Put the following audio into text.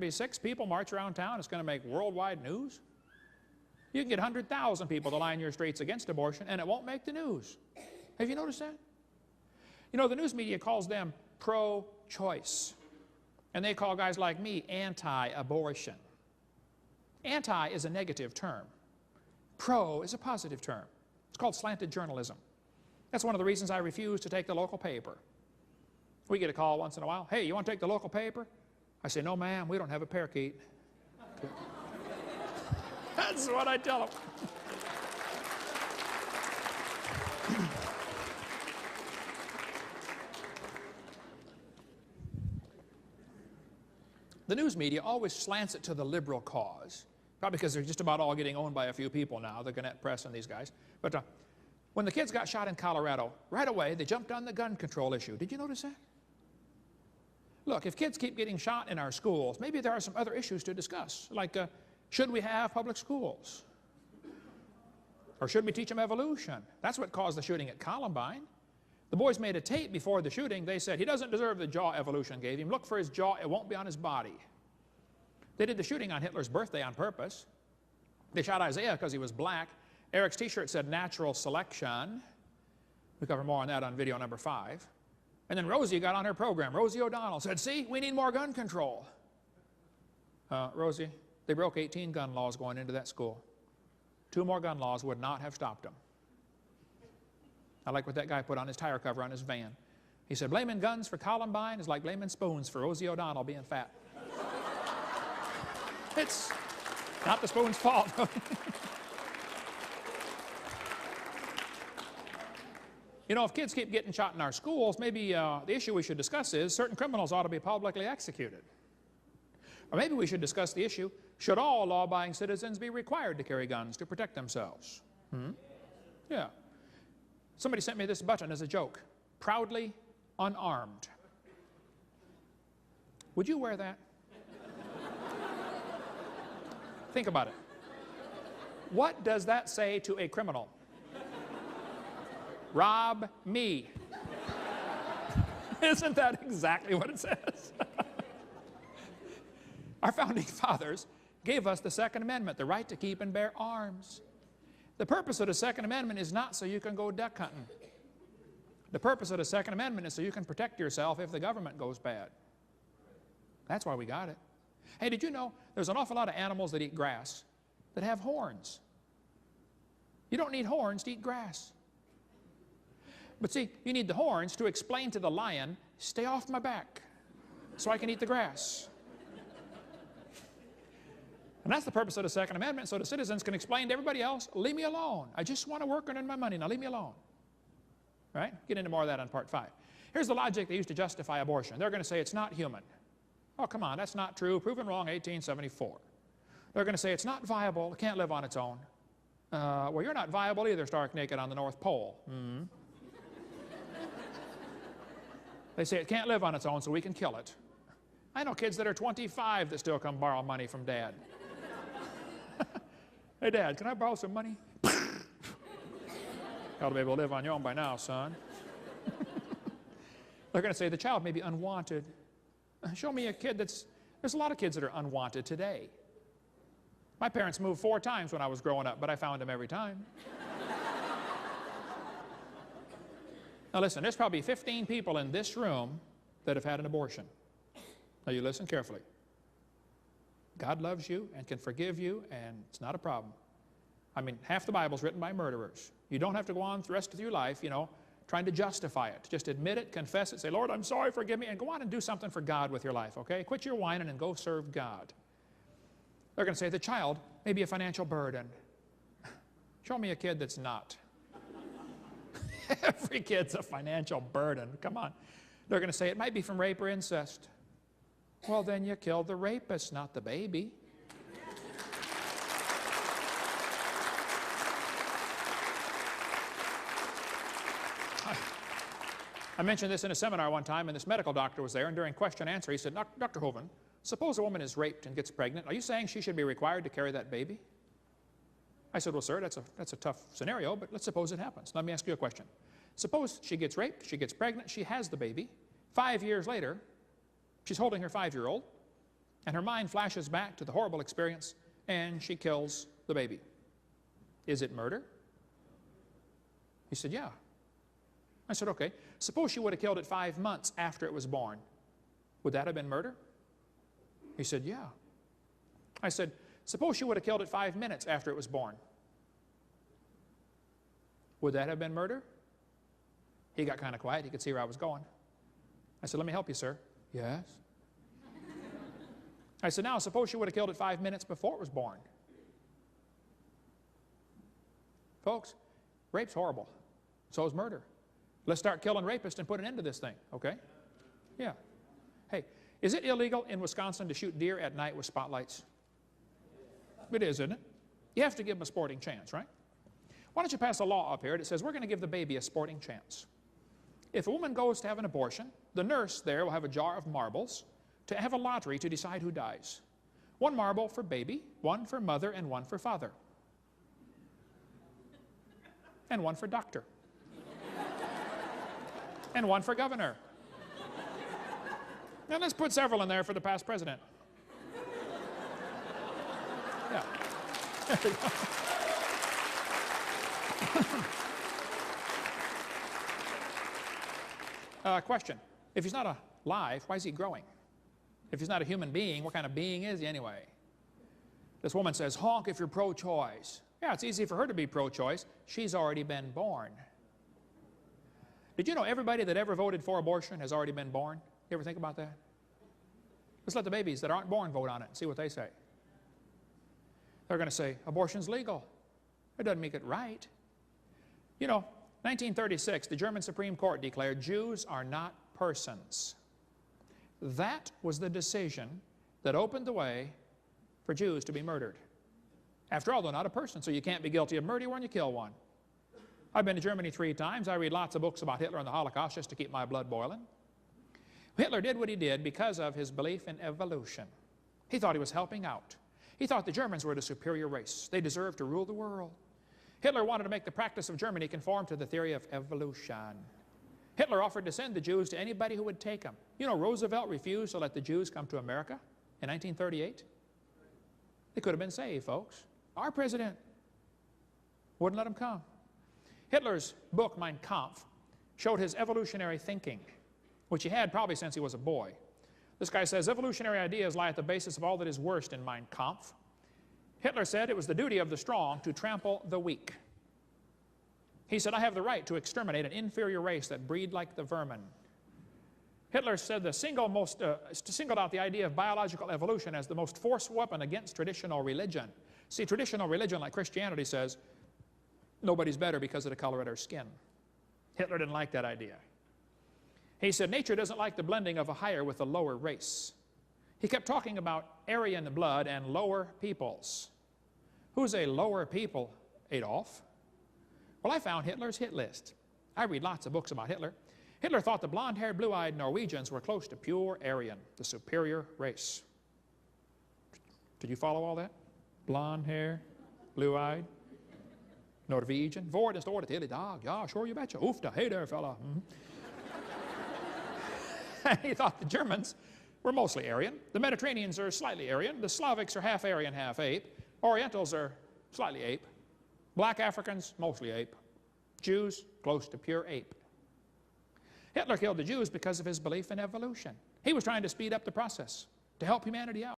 be 6 people march around town, it's going to make worldwide news. You can get 100,000 people to line your streets against abortion, and it won't make the news. Have you noticed that? You know, the news media calls them pro-choice. And they call guys like me anti-abortion. Anti is a negative term. Pro is a positive term. It's called slanted journalism. That's one of the reasons I refuse to take the local paper. We get a call once in a while. Hey, you want to take the local paper? I say, no, ma'am, we don't have a parakeet. That's what I tell them. The news media always slants it to the liberal cause, probably because they're just about all getting owned by a few people now, the Gannett Press and these guys. But when the kids got shot in Colorado, right away they jumped on the gun control issue. Did you notice that? Look, if kids keep getting shot in our schools, maybe there are some other issues to discuss, like should we have public schools? Or should we teach them evolution? That's what caused the shooting at Columbine. The boys made a tape before the shooting. They said, he doesn't deserve the jaw evolution gave him. Look for his jaw. It won't be on his body. They did the shooting on Hitler's birthday on purpose. They shot Isaiah because he was black. Eric's t-shirt said natural selection. We cover more on that on video number 5. And then Rosie got on her program. Rosie O'Donnell said, see, we need more gun control. Rosie, they broke 18 gun laws going into that school. 2 more gun laws would not have stopped them. I like what that guy put on his tire cover on his van. He said, blaming guns for Columbine is like blaming spoons for Rosie O'Donnell being fat. It's not the spoon's fault. You know, if kids keep getting shot in our schools, maybe the issue we should discuss is certain criminals ought to be publicly executed. Or maybe we should discuss the issue, should all law-abiding citizens be required to carry guns to protect themselves? Yeah. Somebody sent me this button as a joke. Proudly unarmed. Would you wear that? Think about it. What does that say to a criminal? Rob me. Isn't that exactly what it says? Our founding fathers gave us the Second Amendment, the right to keep and bear arms. The purpose of the Second Amendment is not so you can go duck hunting. The purpose of the Second Amendment is so you can protect yourself if the government goes bad. That's why we got it. Hey, did you know there's an awful lot of animals that eat grass that have horns? You don't need horns to eat grass. But see, you need the horns to explain to the lion, stay off my back so I can eat the grass. And that's the purpose of the Second Amendment, so the citizens can explain to everybody else, leave me alone. I just want to work and earn my money. Now leave me alone. Right? Get into more of that on part 5. Here's the logic they used to justify abortion. They're going to say it's not human. Oh, come on, that's not true. Proven wrong, 1874. They're going to say it's not viable. It can't live on its own. Well, you're not viable either, stark naked on the North Pole. They say it can't live on its own, so we can kill it. I know kids that are 25 that still come borrow money from Dad. Hey, Dad, can I borrow some money? You ought to be able to live on your own by now, son. They're going to say the child may be unwanted. Show me a kid there's a lot of kids that are unwanted today. My parents moved 4 times when I was growing up, but I found them every time. Now listen, there's probably 15 people in this room that have had an abortion. Now you listen carefully. God loves you and can forgive you, and it's not a problem. I mean, half the Bible's written by murderers. You don't have to go on the rest of your life, you know, trying to justify it. Just admit it, confess it, say, Lord, I'm sorry, forgive me, and go on and do something for God with your life, okay? Quit your whining and go serve God. They're going to say the child may be a financial burden. Show me a kid that's not. Every kid's a financial burden. Come on. They're going to say it might be from rape or incest. Well, then you killed the rapist, not the baby. I mentioned this in a seminar one time, and this medical doctor was there, and during question and answer, he said, Dr. Hovind, suppose a woman is raped and gets pregnant. Are you saying she should be required to carry that baby? I said, well, sir, that's a tough scenario, but let's suppose it happens. Let me ask you a question. Suppose she gets raped, she gets pregnant, she has the baby. 5 years later, she's holding her 5-year-old. And her mind flashes back to the horrible experience, and she kills the baby. Is it murder? He said, yeah. I said, okay. Suppose she would have killed it 5 months after it was born. Would that have been murder? He said, yeah. I said, suppose she would have killed it 5 minutes after it was born. Would that have been murder? He got kind of quiet. He could see where I was going. I said, let me help you, sir. Yes. I said, now, suppose she would have killed it 5 minutes before it was born. Folks, rape's horrible. So is murder. Let's start killing rapists and put an end to this thing, okay? Yeah. Hey, is it illegal in Wisconsin to shoot deer at night with spotlights? It is, isn't it? You have to give them a sporting chance, right? Why don't you pass a law up here that says we're going to give the baby a sporting chance. If a woman goes to have an abortion, the nurse there will have a jar of marbles to have a lottery to decide who dies. 1 marble for baby, 1 for mother, and 1 for father. And 1 for doctor. And 1 for governor. Now let's put several in there for the past president. Yeah. There we go. Question. If he's not alive, why is he growing? If he's not a human being, what kind of being is he anyway? This woman says, honk if you're pro-choice. Yeah, it's easy for her to be pro-choice. She's already been born. Did you know everybody that ever voted for abortion has already been born? You ever think about that? Let's let the babies that aren't born vote on it and see what they say. They're going to say, abortion's legal. It doesn't make it right. You know, 1936, the German Supreme Court declared Jews are not persons. That was the decision that opened the way for Jews to be murdered. After all, they're not a person, so you can't be guilty of murder when you kill one. I've been to Germany 3 times. I read lots of books about Hitler and the Holocaust just to keep my blood boiling. Hitler did what he did because of his belief in evolution. He thought he was helping out. He thought the Germans were the superior race. They deserved to rule the world. Hitler wanted to make the practice of Germany conform to the theory of evolution. Hitler offered to send the Jews to anybody who would take them. You know, Roosevelt refused to let the Jews come to America in 1938. They could have been saved, folks. Our president wouldn't let them come. Hitler's book, Mein Kampf, showed his evolutionary thinking, which he had probably since he was a boy. This guy says, evolutionary ideas lie at the basis of all that is worst in Mein Kampf. Hitler said it was the duty of the strong to trample the weak. He said, I have the right to exterminate an inferior race that breed like the vermin. Hitler said singled out the idea of biological evolution as the most forceful weapon against traditional religion. See, traditional religion, like Christianity, says nobody's better because of the color of their skin. Hitler didn't like that idea. He said nature doesn't like the blending of a higher with a lower race. He kept talking about Aryan blood and lower peoples. Who's a lower people, Adolf? Well, I found Hitler's hit list. I read lots of books about Hitler. Hitler thought the blonde-haired, blue-eyed Norwegians were close to pure Aryan, the superior race. Did you follow all that? Blonde hair, blue-eyed, Norwegian. Hvor det står det till idag. Ja, sure you betcha. Oofta, hey there, fella. He thought the Germans were mostly Aryan. The Mediterraneans are slightly Aryan. The Slavics are half Aryan, half ape. Orientals are slightly ape. Black Africans, mostly ape. Jews, close to pure ape. Hitler killed the Jews because of his belief in evolution. He was trying to speed up the process to help humanity out.